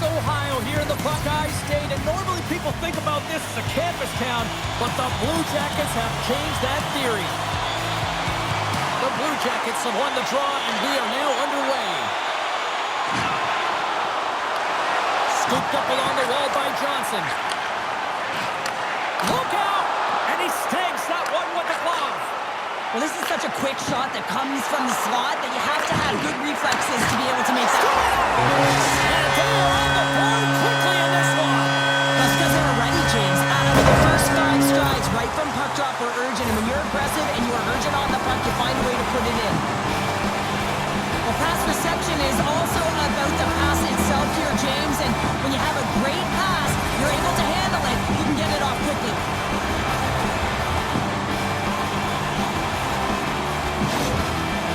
Ohio here in the Buckeye State, and normally people think about this as a campus town, but the Blue Jackets have changed that theory. The Blue Jackets have won the draw, and we are now underway. Scooped up along the wall by Johnson. Look out! And he stakes that one with the glove. Well, this is such a quick shot that comes from the slot that you have to have good reflexes to be able to make that. And they're on the board quickly in this one. That's because they were ready, James. The first 5 strides right from puck drop were urgent, and when you're aggressive and you are urgent on the puck, you find a way to put it in. Well, pass reception is also about the pass itself here, James, and when you have a great pass, you're able to handle it, you can get it off quickly.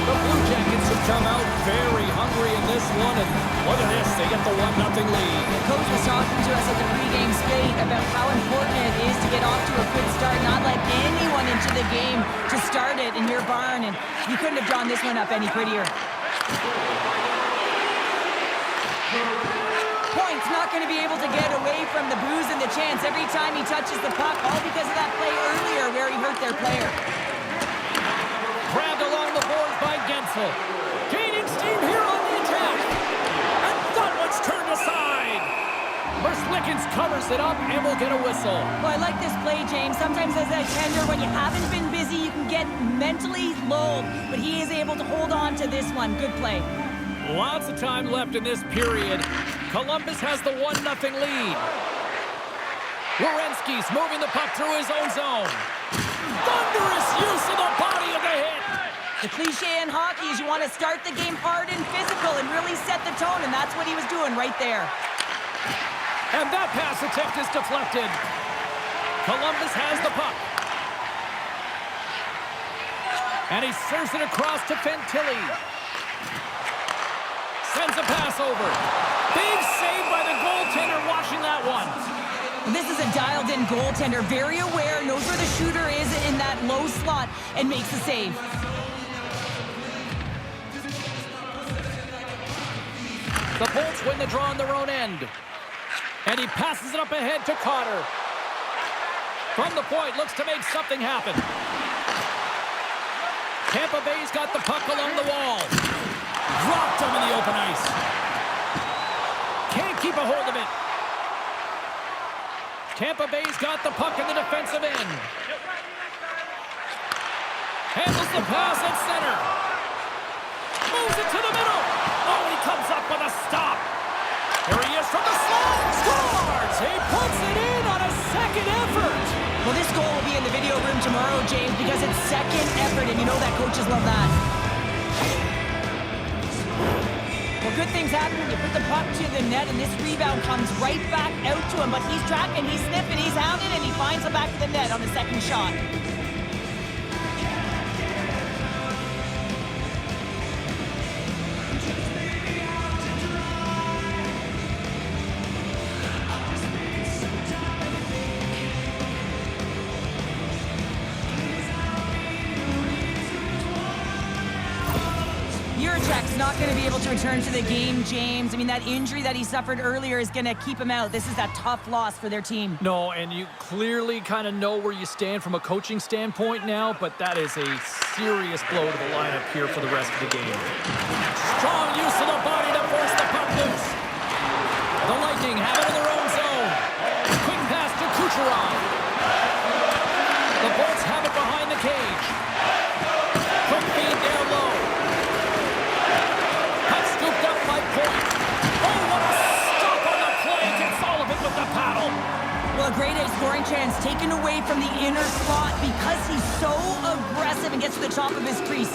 The Blue Jackets have come out very hungry in this one, and look at this, they get the 1-0 lead. The coach was talking to us at the pregame skate about how important it is to get off to a good start, not let anyone into the game to start it in your barn, and you couldn't have drawn this one up any prettier. Point's not going to be able to get away from the booze and the chance every time he touches the puck, all because of that play earlier where he hurt their player. Grabbed along the boards by Gensel. Gaining steam here on the attack. And that one's turned aside. Lickens covers it up and will get a whistle. Well, I like this play, James. Sometimes as a tender, when you haven't been busy, you can get mentally lulled. But he is able to hold on to this one. Good play. Lots of time left in this period. Columbus has the 1-0 lead. Werenski's moving the puck through his own zone. Thunderous use of the body of the hit. The cliche in hockey is you want to start the game hard and physical and really set the tone, and that's what he was doing right there. And that pass attempt is deflected. Columbus has the puck. And he serves it across to Fantilli. Sends a pass over. Big save by the goaltender watching that one. This is a dialed-in goaltender, very aware, knows where the shooter is in that low slot, and makes the save. The Bolts win the draw on their own end. And he passes it up ahead to Cotter. From the point, looks to make something happen. Tampa Bay's got the puck along the wall. Dropped him in the open ice. Can't keep a hold of it. Tampa Bay's got the puck in the defensive end. Handles the pass at center. Moves it to the middle. Oh, he comes up with a stop. Here he is from the slot. Scores! He puts it in on a second effort. Well, this goal will be in the video room tomorrow, James, because it's second effort, and you know that coaches love that. Well, good things happen when you put the puck to the net, and this rebound comes right back out to him, but he's tracking, he's sniffing, he's hounding, and he finds it back to the net on the second shot. Jack's not going to be able to return to the game, James. I mean, that injury that he suffered earlier is going to keep him out. This is a tough loss for their team. No, and you clearly kind of know where you stand from a coaching standpoint now, but that is a serious blow to the lineup here for the rest of the game. Strong use of the body to force the puck loose. The Lightning have it in their own zone. Quick pass to Kucherov. The Bolts have it behind the cage. Quick feed down low. Scooped up by Point. Oh, what a stop on the play. Gets all of it with the paddle. Well, a great A scoring chance taken away from the inner slot because he's so aggressive and gets to the top of his crease.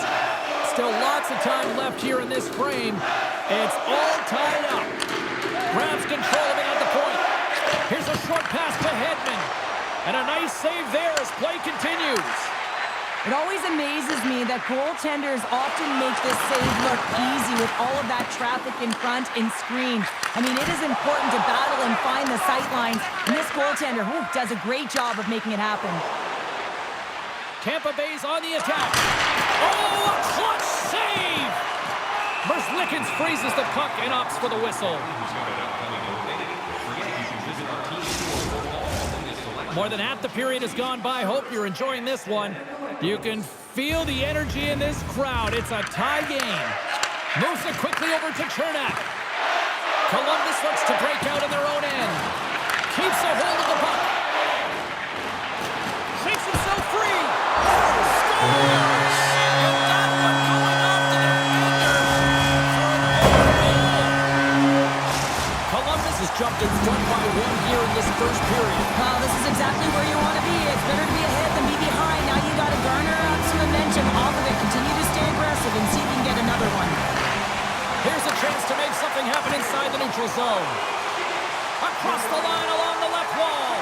Still lots of time left here in this frame. It's all tied up. Grabs control of it at the point. Here's a short pass to Hedman. And a nice save there as play continues. It always amazes me that goaltenders often make this save look easy with all of that traffic in front and screen. I mean, it is important to battle and find the sight lines, and this goaltender does a great job of making it happen. Tampa Bay's on the attack. Oh, a clutch save! Lickens freezes the puck and opts for the whistle. More than half the period has gone by. Hope you're enjoying this one. You can feel the energy in this crowd. It's a tie game. Moves it quickly over to Chernak. Columbus looks to break out in their own end. Keeps a hold of the puck. Shakes himself free. Scores! And that one going off the defender for an goal. Columbus has jumped in front by 1 here in this first period. Well, this is exactly where you want to be. It's better to be ahead than be behind. Now you got to garner up some momentum off of it. Continue to stay aggressive and see if you can get another one. Here's a chance to make something happen inside the neutral zone. Across the line along the left wall.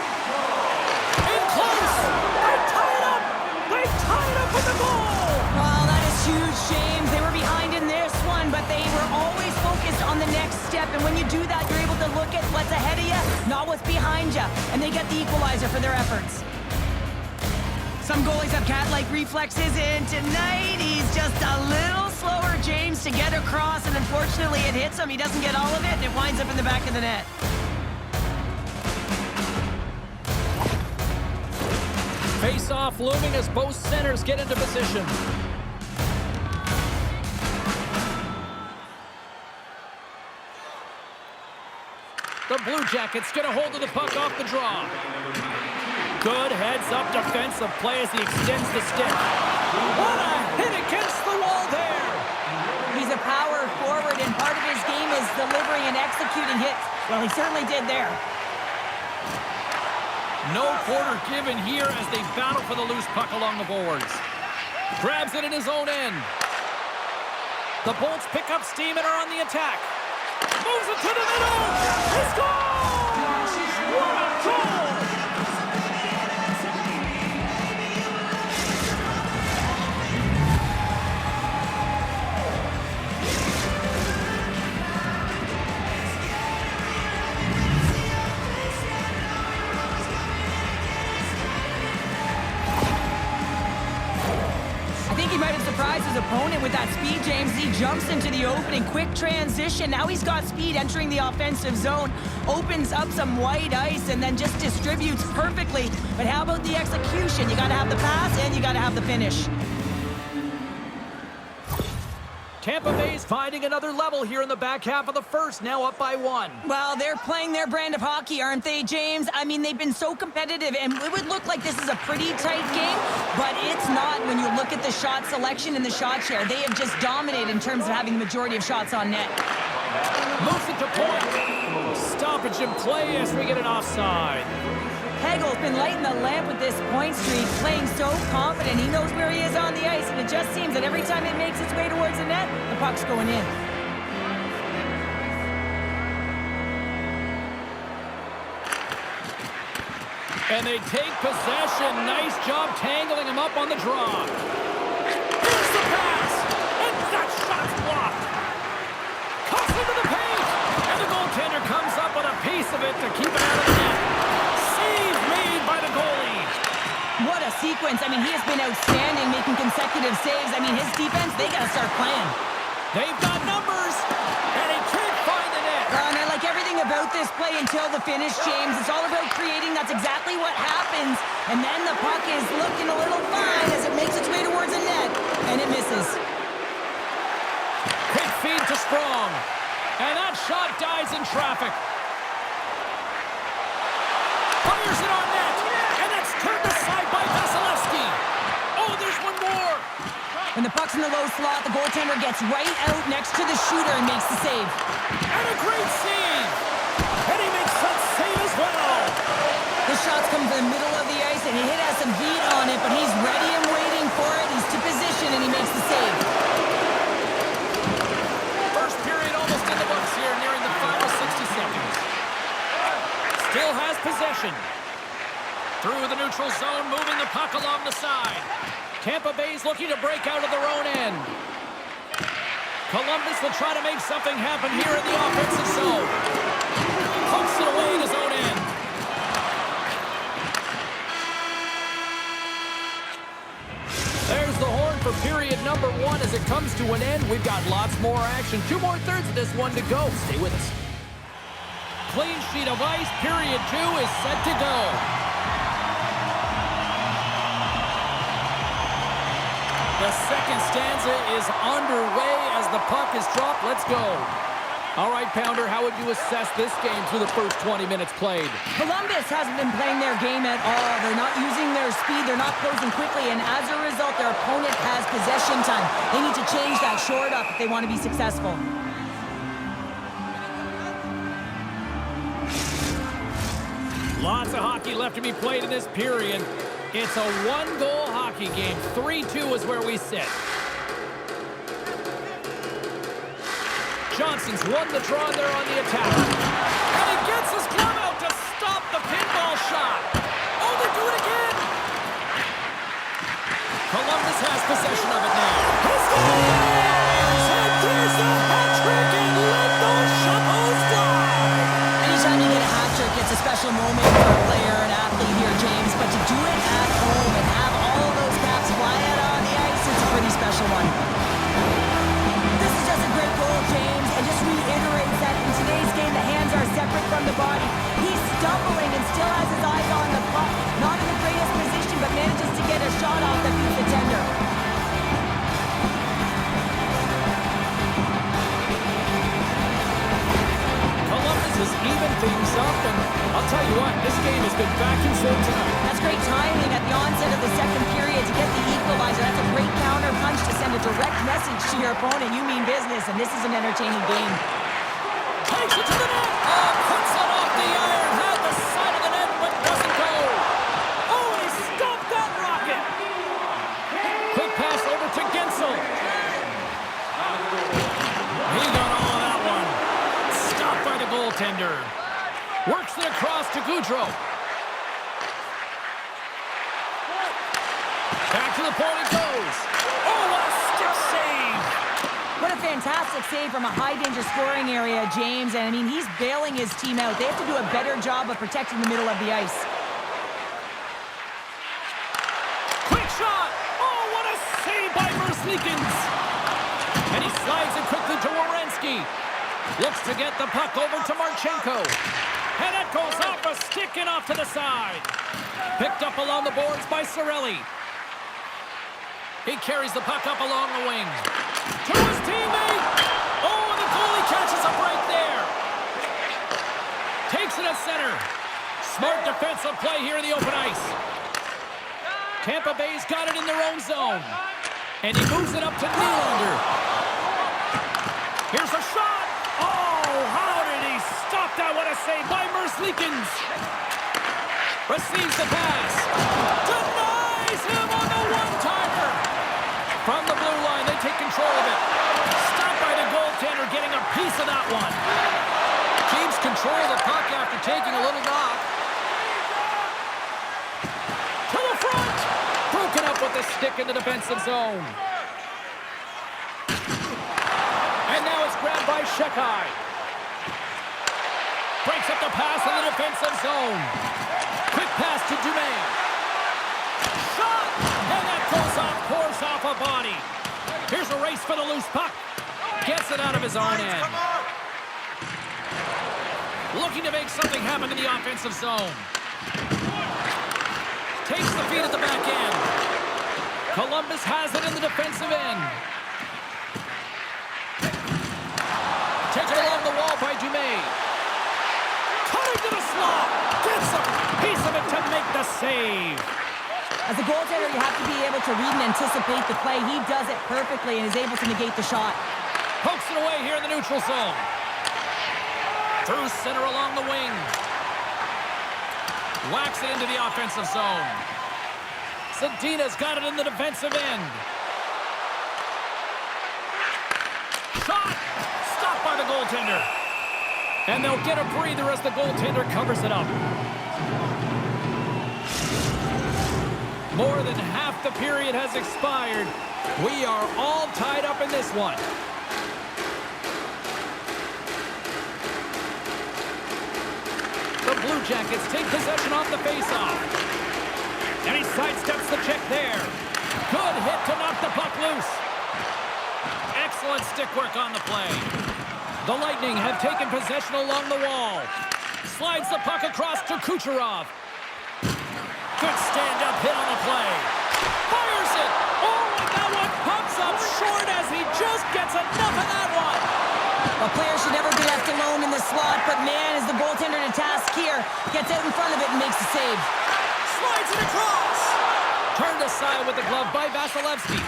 In close. They tie it up. They tie it up with the goal. Well, that is huge, James. They were behind in this one, but they were always focused on the next step. And when you do that, you're able to look at what's ahead of you, not what's behind you. And they get the equalizer for their efforts. Some goalies have cat-like reflexes, and tonight he's just a little slower, James, to get across, and unfortunately it hits him. He doesn't get all of it, and it winds up in the back of the net. Face-off looming as both centers get into position. The Blue Jackets get a hold of the puck off the draw. Good heads-up defensive play as he extends the stick. What a hit against the wall there! He's a power forward, and part of his game is delivering and executing hits. Well, he certainly did there. No quarter given here as they battle for the loose puck along the boards. Grabs it in his own end. The Bolts pick up steam and are on the attack. Moves it to the middle! He scores! What a goal! He might have surprised his opponent with that speed, James. He jumps into the opening, quick transition. Now he's got speed entering the offensive zone, opens up some white ice, and then just distributes perfectly. But how about the execution? You got to have the pass, and you got to have the finish. Tampa Bay's finding another level here in the back half of the first, now up by 1. Well, they're playing their brand of hockey, aren't they, James? I mean, they've been so competitive, and it would look like this is a pretty tight game, but it's not when you look at the shot selection and the shot share. They have just dominated in terms of having the majority of shots on net. Moves it to point. Stoppage in play as we get an offside. Hegel's been lighting the lamp with this point streak, playing so confident. He knows where he is on the ice, and it just seems that every time it makes its way towards the net, the puck's going in. And they take possession. Nice job tangling him up on the draw. Here's the pass, and that shot's blocked. Cuts into the paint, and the goaltender comes up with a piece of it to keep it out of the net. Save made by the goalie. What a sequence. I mean, he has been outstanding, making consecutive saves. I mean, his defense, they got to start playing. They've got numbers, and he can't find the net. And I like everything about this play until the finish, James. It's all about creating. That's exactly what happens. And then the puck is looking a little fine as it makes its way towards the net, and it misses. Quick feed to Strong, and that shot dies in traffic. Fires it on net, and that's turned aside by Vasilevsky. Oh, there's one more. When the puck's in the low slot, the goaltender gets right out next to the shooter and makes the save. And a great save. And he makes that save as well. The shots come to the middle of the ice, and he has some heat on it, but he's ready and waiting for it. He's to position, and he makes the save. First period almost in the books here, nearing the final 60 seconds. Still has possession. Through the neutral zone, moving the puck along the side. Tampa Bay's looking to break out of their own end. Columbus will try to make something happen here in the offensive zone. Pumps it away in his own end. There's the horn for period number 1 as it comes to an end. We've got lots more action. 2 more thirds of this one to go. Stay with us. Clean sheet of ice. Period 2 is set to go. The second stanza is underway as the puck is dropped. Let's go. All right, Pounder, how would you assess this game through the first 20 minutes played? Columbus hasn't been playing their game at all. They're not using their speed. They're not closing quickly. And as a result, their opponent has possession time. They need to change that short up if they want to be successful. Lots of hockey left to be played in this period. It's a one-goal hockey game. 3-2 is where we sit. Johnson's won the draw there on the attack. And he gets his glove out to stop the pinball shot. Oh, they do it again. Columbus has possession of it now. He scores! And there's a hat trick and let those shovels fly. Anytime you get a hat trick, it's a special moment for a player, an athlete here, James. But to do it at home and have all of those caps fly out on the ice, it's a pretty special one. This is just a great goal, James, and just reiterates that in today's game, the hands are separate from the body. He's stumbling and still has his eyes on the puck. Not in the greatest position, but manages to get a shot off that beats the tender. Columbus has evened things up, and I'll tell you what, this game has been back and forth tonight. That's great timing at the onset of the second period to get the equalizer. That's a great counter punch to send a direct message to your opponent. You mean business, and this is an entertaining game. Takes it to the net. Oh, puts it off the iron. Had the side of the net, but doesn't go. Oh, and he stopped that rocket. Quick pass over to Gensel. He got all of that one. Stopped by the goaltender. Works it across to Goudreau. Back to the point it goes. Oh, what a stick save. What a fantastic save from a high-danger scoring area, James. And, I mean, he's bailing his team out. They have to do a better job of protecting the middle of the ice. Quick shot. Oh, what a save by Merzlikins. And he slides it quickly to Werenski. Looks to get the puck over to Marchenko. And that goes off a stick and off to the side. Picked up along the boards by Cirelli. He carries the puck up along the wing. To his teammate. Oh, and the goalie catches a break there. Takes it at center. Smart defensive play here in the open ice. Tampa Bay's got it in their own zone. And he moves it up to Nylander. Here's a shot. Oh, how did he stop that? What a save by Merzlikins. Receives the pass. Denies him on the one-timer. From the blue line, they take control of it. Stopped by the goaltender, getting a piece of that one. Keeps control of the puck after taking a little knock. To the front. Broken up with the stick in the defensive zone. And now it's grabbed by Shekai. Breaks up the pass in the defensive zone. Quick pass to Dumaine. Shot! And that goes off, pours off a body. Here's a race for the loose puck. Gets it out of his own end. Looking to make something happen in the offensive zone. Takes the feed at the back end. Columbus has it in the defensive end. Taken along the wall by Dumaine. Cutting to the slot. Gets a piece of it to make the save. As a goaltender, you have to be able to read and anticipate the play. He does it perfectly and is able to negate the shot. Pokes it away here in the neutral zone. Through center along the wing. Whacks it into the offensive zone. Zadina's got it in the defensive end. Shot! Stopped by the goaltender. And they'll get a breather as the goaltender covers it up. More than half the period has expired. We are all tied up in this one. The Blue Jackets take possession off the faceoff. And he sidesteps the check there. Good hit to knock the puck loose. Excellent stick work on the play. The Lightning have taken possession along the wall. Slides the puck across to Kucherov. Good stand-up hit on the play. Fires it. Oh, and that one short as he just gets enough of that one. A player should never be left alone in the slot, but man, is the goaltender to task here. Gets out in front of it and makes the save. Slides it across. Turned aside with the glove by Vasilevsky.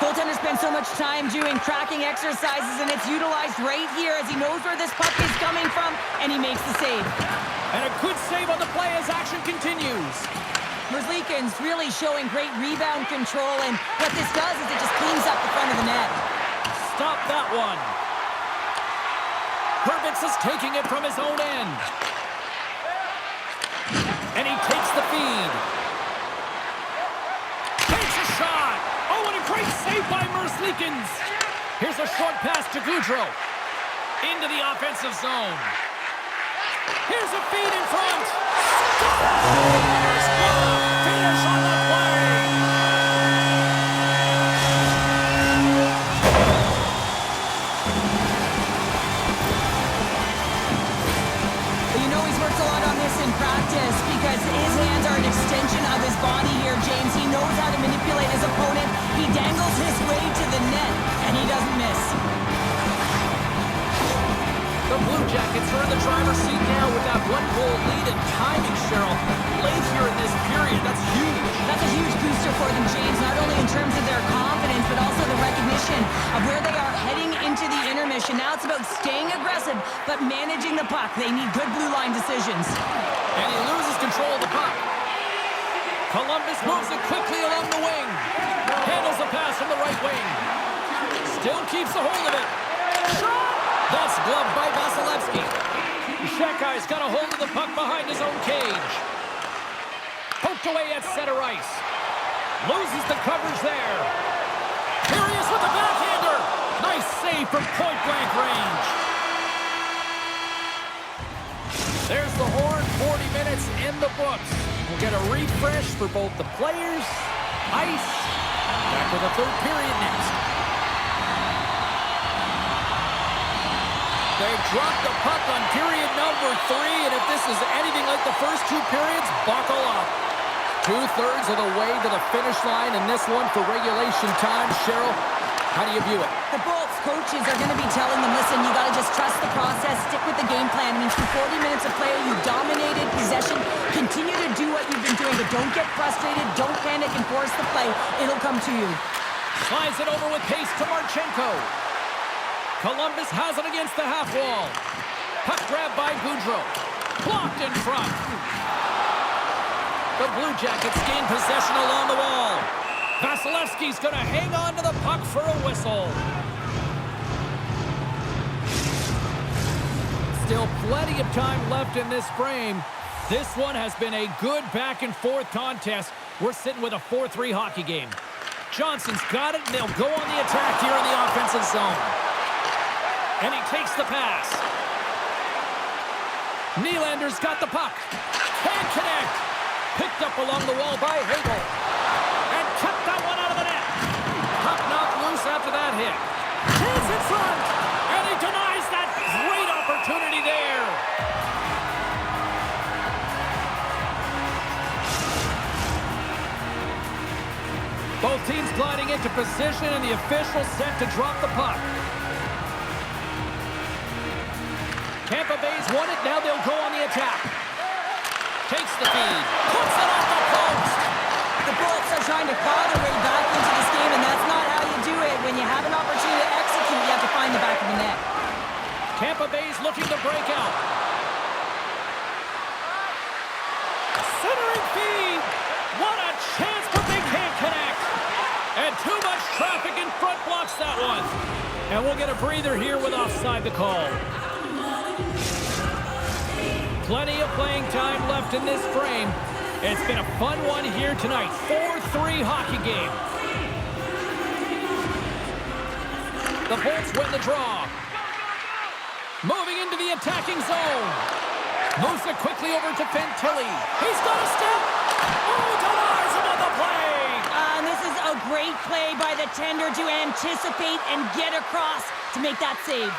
Goaltender spends so much time doing tracking exercises, and it's utilized right here as he knows where this puck is coming from, and he makes the save. And a good save on the play as action continues. Merzlikins really showing great rebound control, and what this does is it just cleans up the front of the net. Stop that one. Herbix is taking it from his own end. And he takes the feed. Takes a shot. Oh, and a great save by Merzlikins. Here's a short pass to Gaudreau. Into the offensive zone. Here's a feed in front. Scores! Finish on the play. You know he's worked a lot on this in practice because his hands are an extension of his body here, James. He knows how to manipulate his opponent. He dangles his way to the net, and he doesn't miss. The Blue Jackets are in the driver's seat now with that one-goal lead and timing, Cheryl. Late here in this period, that's huge. That's a huge booster for them, James, not only in terms of their confidence, but also the recognition of where they are heading into the intermission. Now it's about staying aggressive, but managing the puck. They need good blue line decisions. And he loses control of the puck. Columbus moves it quickly along the wing. Handles the pass from the right wing. Still keeps a hold of it. Shot! That's gloved by Vasilevsky. Shekai's got a hold of the puck behind his own cage. Poked away at center ice. Loses the coverage there. Here he is with the backhander. Nice save from point-blank range. There's the horn. 40 minutes in the books. We'll get a refresh for both the players, ice. Back with the third period next. They've dropped the puck on period number 3, and if this is anything like the first 2 periods, buckle up. 2/3 of the way to the finish line in this one for regulation time. Cheryl, how do you view it? The Bolts coaches are going to be telling them, listen, you got to just trust the process, stick with the game plan. It means for 40 minutes of play, you dominated possession. Continue to do what you've been doing, but don't get frustrated. Don't panic and force the play. It'll come to you. Slides it over with pace to Marchenko. Columbus has it against the half wall. Puck grab by Gaudreau. Blocked in front. The Blue Jackets gain possession along the wall. Vasilevsky's going to hang on to the puck for a whistle. Still plenty of time left in this frame. This one has been a good back-and-forth contest. We're sitting with a 4-3 hockey game. Johnson's got it, and they'll go on the attack here in the offensive zone. And he takes the pass. Nylander's got the puck. Can't connect. Picked up along the wall by Hagel. And kept that one out of the net. Puck knocked loose after that hit. Chance in front. And he denies that great opportunity there. Both teams gliding into position, and the official set to drop the puck. Tampa Bay's won it. Now they'll go on the attack. Takes the feed. Puts it off the post. The Bolts are trying to claw their way back into this game, and that's not how you do it. When you have an opportunity to execute, you have to find the back of the net. Tampa Bay's looking to break out. Centering feed. What a chance, but they can't connect. And too much traffic in front blocks that one. And we'll get a breather here with offside the call. Plenty of playing time left in this frame. It's been a fun one here tonight. 4-3 hockey game. The Bolts win the draw. Moving into the attacking zone. Moves it quickly over to Fantilli. He's got a step. Oh, denies him on the play. And this is a great play by the tender to anticipate and get across to make that save.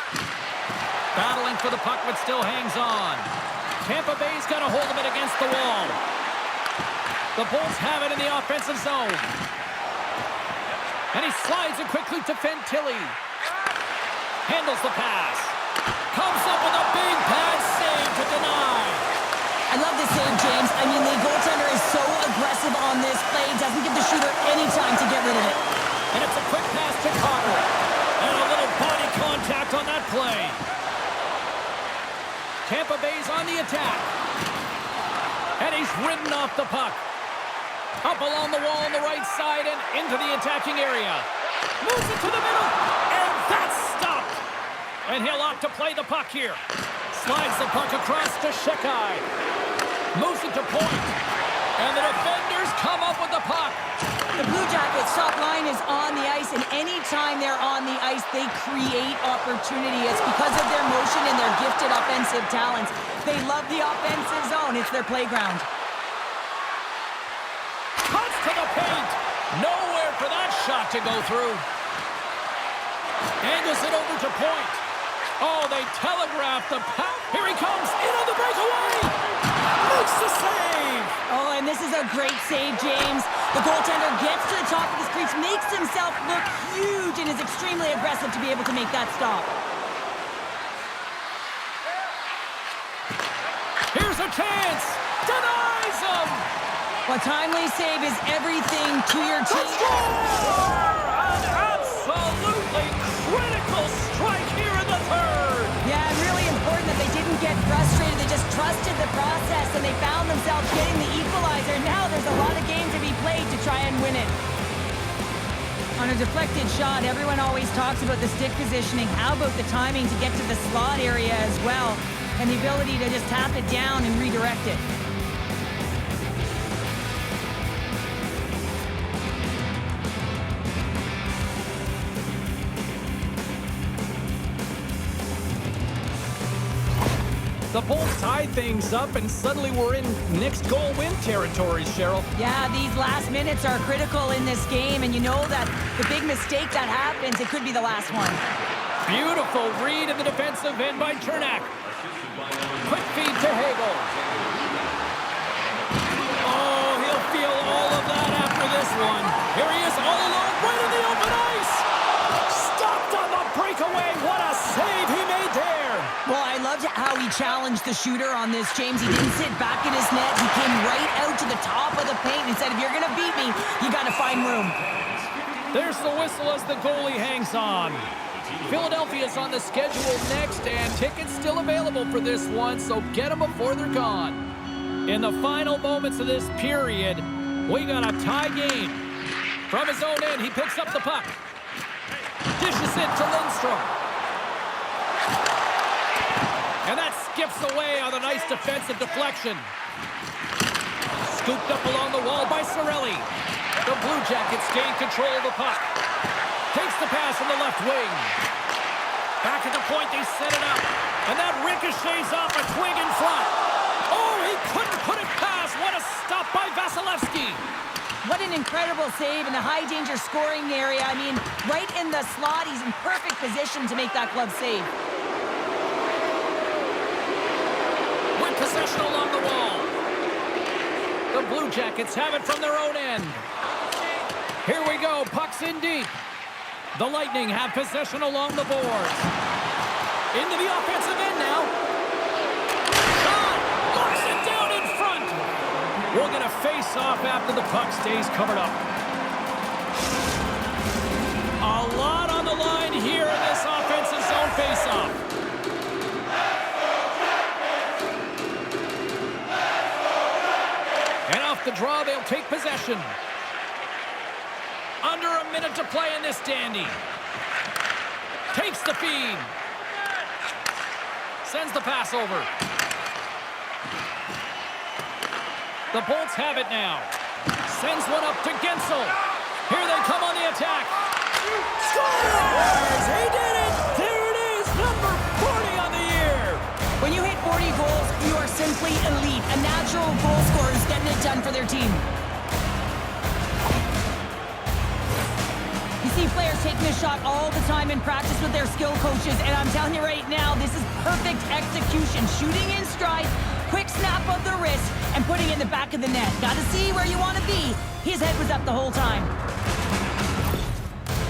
Battling for the puck, but still hangs on. Tampa Bay's got a hold of it against the wall. The Bolts have it in the offensive zone. And he slides it quickly to Fantilli. Handles the pass. Comes up with a big pass save to deny. I love this save, James. I mean, the goaltender is so aggressive on this play. Doesn't give the shooter any time to get rid of it. And it's a quick pass to Connor. And a little body contact on that play. Tampa Bay's on the attack. And he's ridden off the puck. Up along the wall on the right side and into the attacking area. Moves it to the middle. And that's stopped. And he'll opt to play the puck here. Slides the puck across to Shekai. Moves it to point. And the defenders come up with the puck. The Blue Jackets' top line is on the ice, and anytime they're on the ice, they create opportunity. It's because of their motion and their gifted offensive talents. They love the offensive zone. It's their playground. Cuts to the paint. Nowhere for that shot to go through. Angles it over to point. Oh, they telegraphed the pass. Here he comes. In on the breakaway. Makes the save. Oh, and this is a great save, James. The goaltender gets to the top of his crease, makes himself look huge, and is extremely aggressive to be able to make that stop. Here's a chance. Denies him. A timely save is everything to your team. An absolutely critical strike here in the third. Yeah, really important that they didn't get frustrated. They just trusted the process, and they found themselves getting the equalizer. Now there's a lot of game to be played to try and win it. On a deflected shot, everyone always talks about the stick positioning. How about the timing to get to the slot area as well, and the ability to just tap it down and redirect it. The Bolts tie things up, and suddenly we're in next goal win territory, Cheryl. Yeah, these last minutes are critical in this game, and you know that the big mistake that happens, it could be the last one. Beautiful read in the defensive end by Chernak. Quick feed to Hagel. Oh, he'll feel all of that after this one. Here he is all alone, right in the open ice. Stopped on the breakaway. What a save he made there. Well, I loved how he challenged the shooter on this, James. He didn't sit back in his net. He came right out to the top of the paint and said, if you're going to beat me, you got to find room. There's the whistle as the goalie hangs on. Philadelphia's on the schedule next, and tickets still available for this one, so get them before they're gone. In the final moments of this period, we got a tie game. From his own end, he picks up the puck. Dishes it to Lindstrom. And that skips away on a nice defensive deflection. Scooped up along the wall by Cirelli. The Blue Jackets gain control of the puck. Takes the pass from the left wing. Back at the point, they set it up. And that ricochets off a twig in front. Oh, he couldn't put it past. What a stop by Vasilevsky. What an incredible save in the high-danger scoring area. I mean, right in the slot, he's in perfect position to make that glove save. Possession along the wall. The Blue Jackets have it from their own end. Here we go. Puck's in deep. The Lightning have possession along the boards. Into the offensive end now. Shot! Locks it down in front. We'll get a face-off after the puck stays covered up. A lot on the line here in this offensive zone face-off. The draw, they'll take possession. Under a minute to play in this dandy. Takes the feed. Sends the pass over. The Bolts have it now. Sends one up to Gensel. Here they come on the attack. Scores! He did it! There it is, number 40 on the year. When you hit 40 goals, you are simply elite. A natural goal scorer who's getting it done for their team. You see players taking a shot all the time in practice with their skill coaches, and I'm telling you right now, this is perfect execution. Shooting in stride, quick snap of the wrist, and putting it in the back of the net. Got to see where you want to be. His head was up the whole time.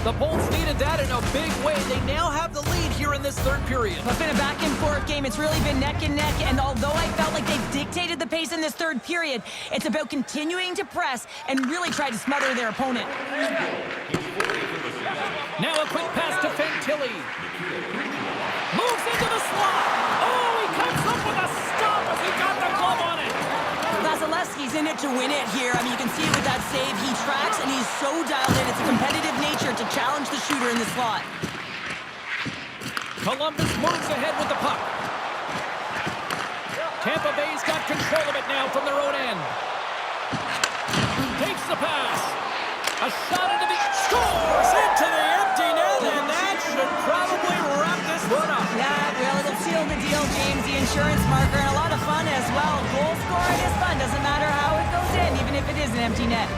The Bolts needed that in a big way. They now have the lead here in this third period. It's been a back-and-forth game. It's really been neck and neck, and although I felt like they've dictated the pace in this third period, it's about continuing to press and really try to smother their opponent. Now a quick pass to Fantilli. Moves into the slot. Oh, he comes up with a stop as he got the glove on it. Vasilevsky's in it to win it here. I mean, you can see it with that save. He tracks, and he's so dialed in. It's a competitive nature to challenge the shooter in the slot. Columbus moves ahead with the puck. Tampa Bay's got control of it now from their own end. Takes the pass. A shot into the... Scores into the empty net, and that should probably wrap this one up. Yeah, well, it'll seal the deal, James. The insurance marker, and a lot of fun as well. Goal scoring is fun. Doesn't matter how it goes in, even if it is an empty net.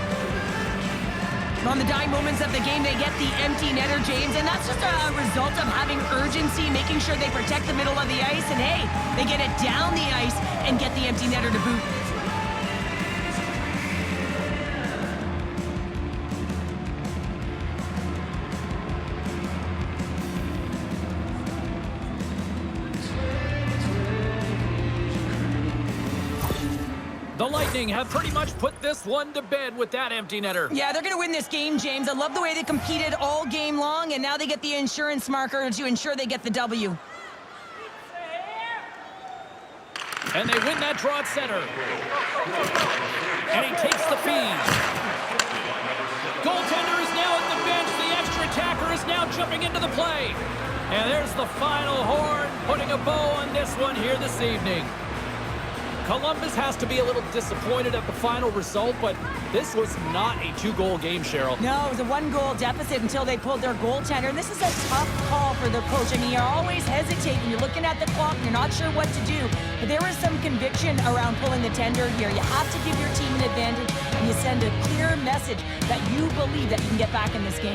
On the dying moments of the game, they get the empty netter, James, and that's just a result of having urgency, making sure they protect the middle of the ice, and hey, they get it down the ice and get the empty netter to boot. The Lightning have pretty much put this one to bed with that empty netter. Yeah, they're going to win this game, James. I love the way they competed all game long, and now they get the insurance marker to ensure they get the W. And they win that draw at center. And he takes the feed. Goaltender is now at the bench. The extra attacker is now jumping into the play. And there's the final horn, putting a bow on this one here this evening. Columbus has to be a little disappointed at the final result, but this was not a two-goal game, Cheryl. No, it was a one-goal deficit until they pulled their goaltender, and this is a tough call for the coach. I mean, you're always hesitating. You're looking at the clock, and you're not sure what to do, but there was some conviction around pulling the tender here. You have to give your team an advantage, and you send a clear message that you believe that you can get back in this game.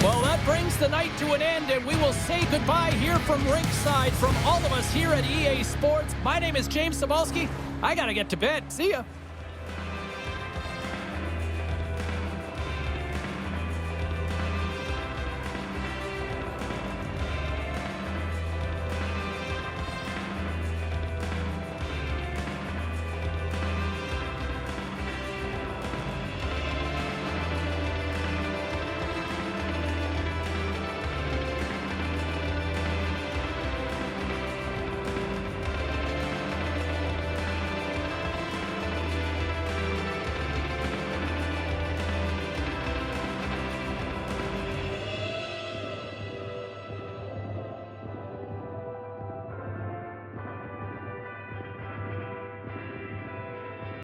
Well, that brings the night to an end, and we will say goodbye here from ringside from all of us here at EA Sports. My name is James Cebulski. I got to get to bed. See ya.